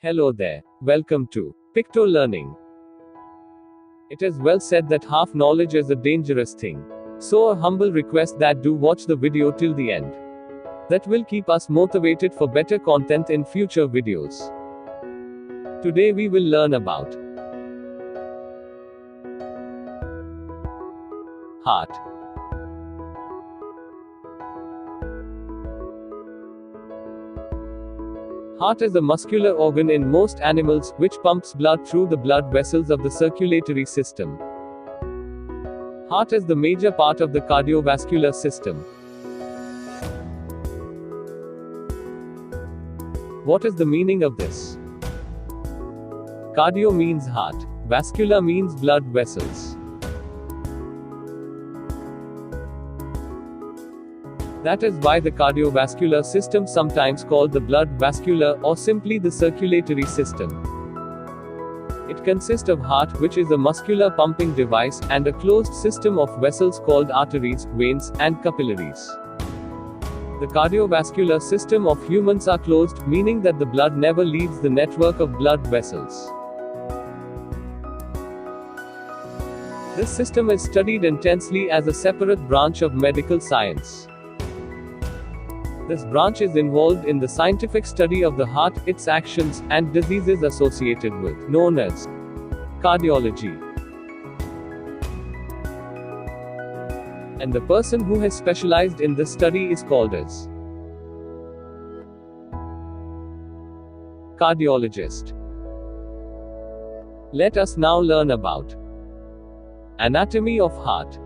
Hello there. Welcome to Picto Learning. It is well said that half knowledge is a dangerous thing. So a humble request that do watch the video till the end. That will keep us motivated for better content in future videos. Today we will learn about heart. Heart is a muscular organ in most animals, which pumps blood through the blood vessels of the circulatory system. Heart is the major part of the cardiovascular system. What is the meaning of this? Cardio means heart. Vascular means blood vessels. That is why the cardiovascular system, sometimes called the blood vascular, or simply the circulatory system. It consists of heart, which is a muscular pumping device, and a closed system of vessels called arteries, veins, and capillaries. The cardiovascular system of humans are closed, meaning that the blood never leaves the network of blood vessels. This system is studied intensely as a separate branch of medical science. This branch is involved in the scientific study of the heart, its actions, and diseases associated with, known as cardiology. And the person who has specialized in this study is called as cardiologist. Let us now learn about anatomy of heart.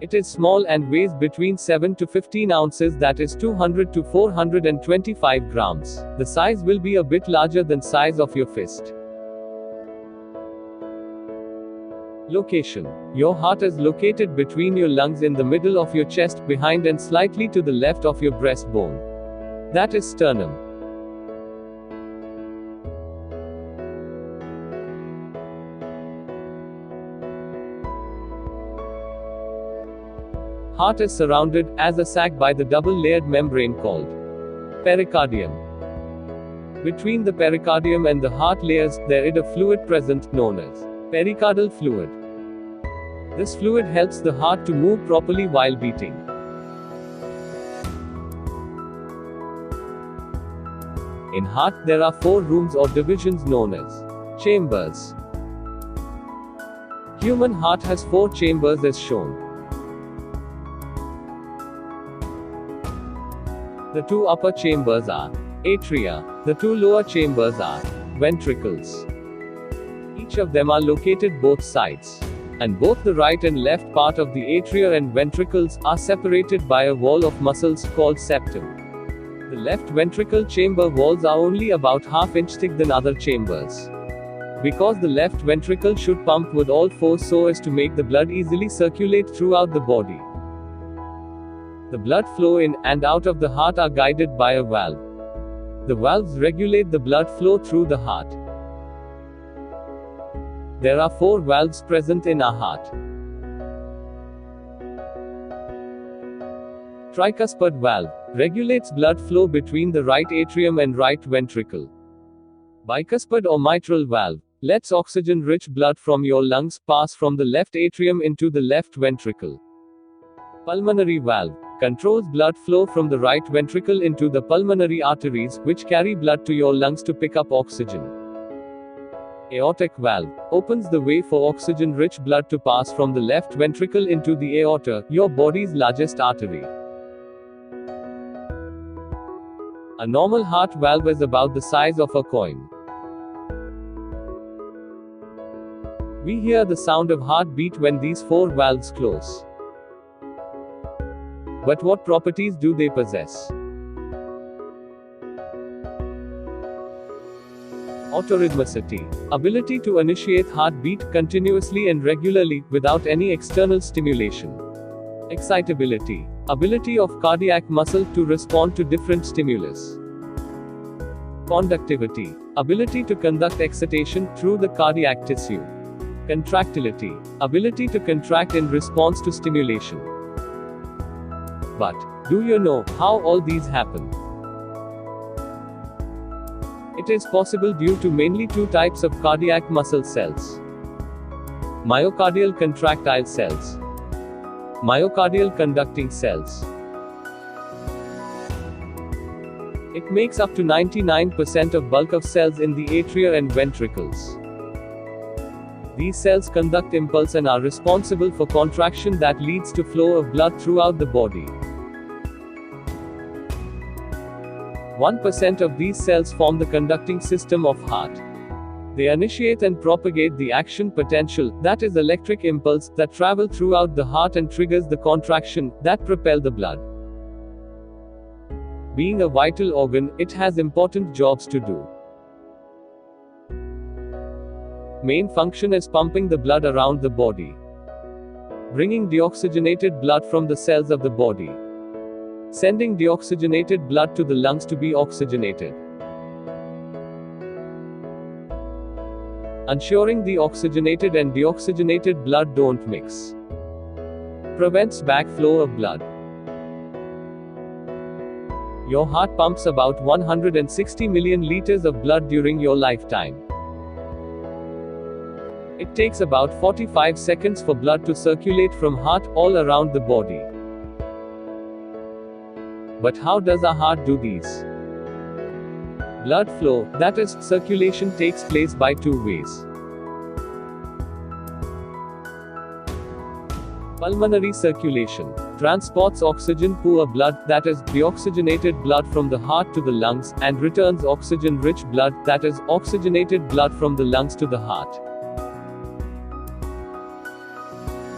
It is small and weighs between 7 to 15 ounces, that is 200 to 425 grams. The size will be a bit larger than size of your fist. Location. Your heart is located between your lungs, in the middle of your chest, behind and slightly to the left of your breastbone. That is sternum. Heart is surrounded, as a sac, by the double-layered membrane called pericardium. Between the pericardium and the heart layers, there is a fluid present, known as pericardial fluid. This fluid helps the heart to move properly while beating. In heart, there are 4 rooms or divisions known as chambers. Human heart has 4 chambers as shown. The 2 upper chambers are atria. The 2 lower chambers are ventricles. Each of them are located both sides. And both the right and left part of the atria and ventricles are separated by a wall of muscles called septum. The left ventricle chamber walls are only about ½ inch thick than other chambers. Because the left ventricle should pump with all force so as to make the blood easily circulate throughout the body. The blood flow in and out of the heart are guided by a valve. The valves regulate the blood flow through the heart. There are 4 valves present in our heart. Tricuspid valve regulates blood flow between the right atrium and right ventricle. Bicuspid or mitral valve lets oxygen-rich blood from your lungs pass from the left atrium into the left ventricle. Pulmonary valve controls blood flow from the right ventricle into the pulmonary arteries, which carry blood to your lungs to pick up oxygen. Aortic valve opens the way for oxygen-rich blood to pass from the left ventricle into the aorta, your body's largest artery. A normal heart valve is about the size of a coin. We hear the sound of heartbeat when these 4 valves close. But what properties do they possess? Autorhythmicity. Ability to initiate heartbeat continuously and regularly, without any external stimulation. Excitability. Ability of cardiac muscle to respond to different stimulus. Conductivity. Ability to conduct excitation through the cardiac tissue. Contractility. Ability to contract in response to stimulation. But, do you know how all these happen? It is possible due to mainly two types of cardiac muscle cells: myocardial contractile cells, myocardial conducting cells. It makes up to 99% of bulk of cells in the atria and ventricles. These cells conduct impulse and are responsible for contraction that leads to flow of blood throughout the body. 1% of these cells form the conducting system of heart. They initiate and propagate the action potential, that is electric impulse, that travel throughout the heart and triggers the contraction, that propel the blood. Being a vital organ, it has important jobs to do. Main function is pumping the blood around the body, bringing deoxygenated blood from the cells of the body, sending deoxygenated blood to the lungs to be oxygenated, ensuring the oxygenated and deoxygenated blood don't mix, prevents backflow of blood. Your heart pumps about 160 million liters of blood during your lifetime. It takes about 45 seconds for blood to circulate from heart all around the body. But how does our heart do these? Blood flow, that is, circulation, takes place by two ways. Pulmonary circulation transports oxygen-poor blood, that is, deoxygenated blood from the heart to the lungs, and returns oxygen-rich blood, that is, oxygenated blood from the lungs to the heart.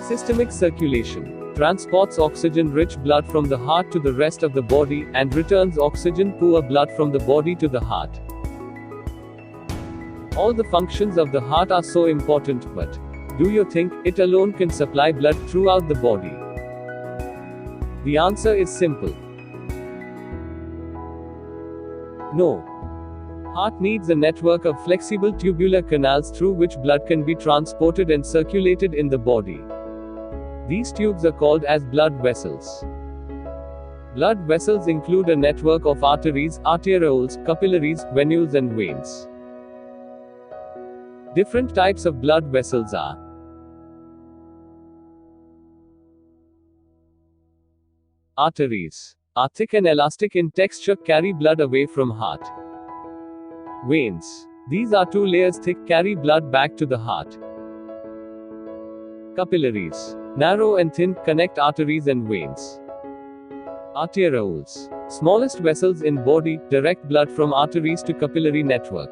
Systemic circulation transports oxygen-rich blood from the heart to the rest of the body, and returns oxygen-poor blood from the body to the heart. All the functions of the heart are so important, but do you think it alone can supply blood throughout the body? The answer is simple. No. Heart needs a network of flexible tubular canals through which blood can be transported and circulated in the body. These tubes are called as blood vessels. Blood vessels include a network of arteries, arterioles, capillaries, venules and veins. Different types of blood vessels are: arteries are thick and elastic in texture, carry blood away from heart. Veins. These are 2 layers thick, carry blood back to the heart. Capillaries. Narrow and thin, connect arteries and veins. Arterioles. Smallest vessels in body, direct blood from arteries to capillary network.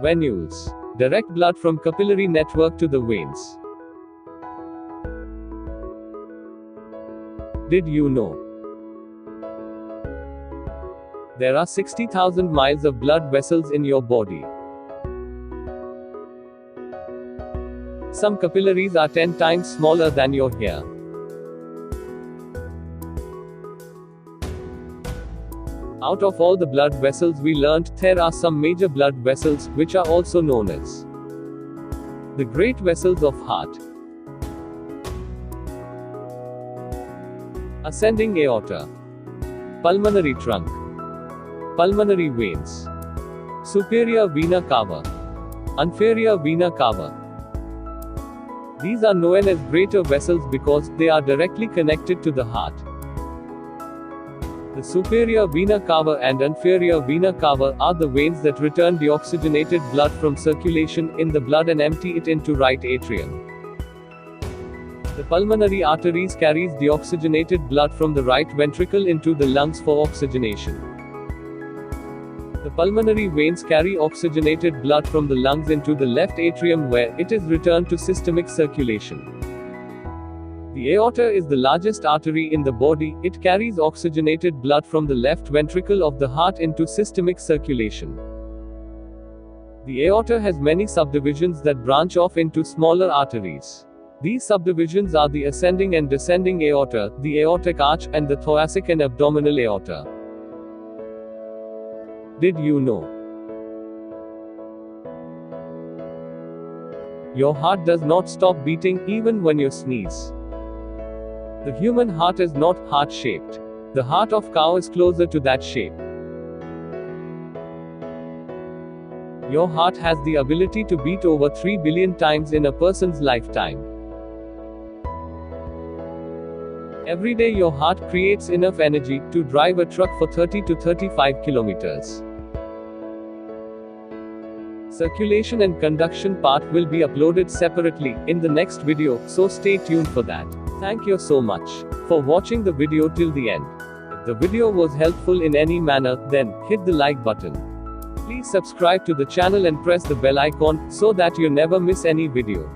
Venules. Direct blood from capillary network to the veins. Did you know? There are 60,000 miles of blood vessels in your body. Some capillaries are 10 times smaller than your hair. Out of all the blood vessels we learnt, there are some major blood vessels, which are also known as the great vessels of heart. Ascending aorta, pulmonary trunk, pulmonary veins, superior vena cava, inferior vena cava. These are known as greater vessels because they are directly connected to the heart. The superior vena cava and inferior vena cava are the veins that return deoxygenated blood from circulation in the blood and empty it into right atrium. The pulmonary arteries carries deoxygenated blood from the right ventricle into the lungs for oxygenation. The pulmonary veins carry oxygenated blood from the lungs into the left atrium where it is returned to systemic circulation. The aorta is the largest artery in the body. It carries oxygenated blood from the left ventricle of the heart into systemic circulation. The aorta has many subdivisions that branch off into smaller arteries. These subdivisions are the ascending and descending aorta, the aortic arch, and the thoracic and abdominal aorta. Did you know? Your heart does not stop beating even when you sneeze. The human heart is not heart-shaped. The heart of cow is closer to that shape. Your heart has the ability to beat over 3 billion times in a person's lifetime. Every day your heart creates enough energy to drive a truck for 30 to 35 kilometers. Circulation and conduction part will be uploaded separately in the next video, so stay tuned for that. Thank you so much for watching the video till the end. If the video was helpful in any manner, then hit the like button. Please subscribe to the channel and press the bell icon so that you never miss any video.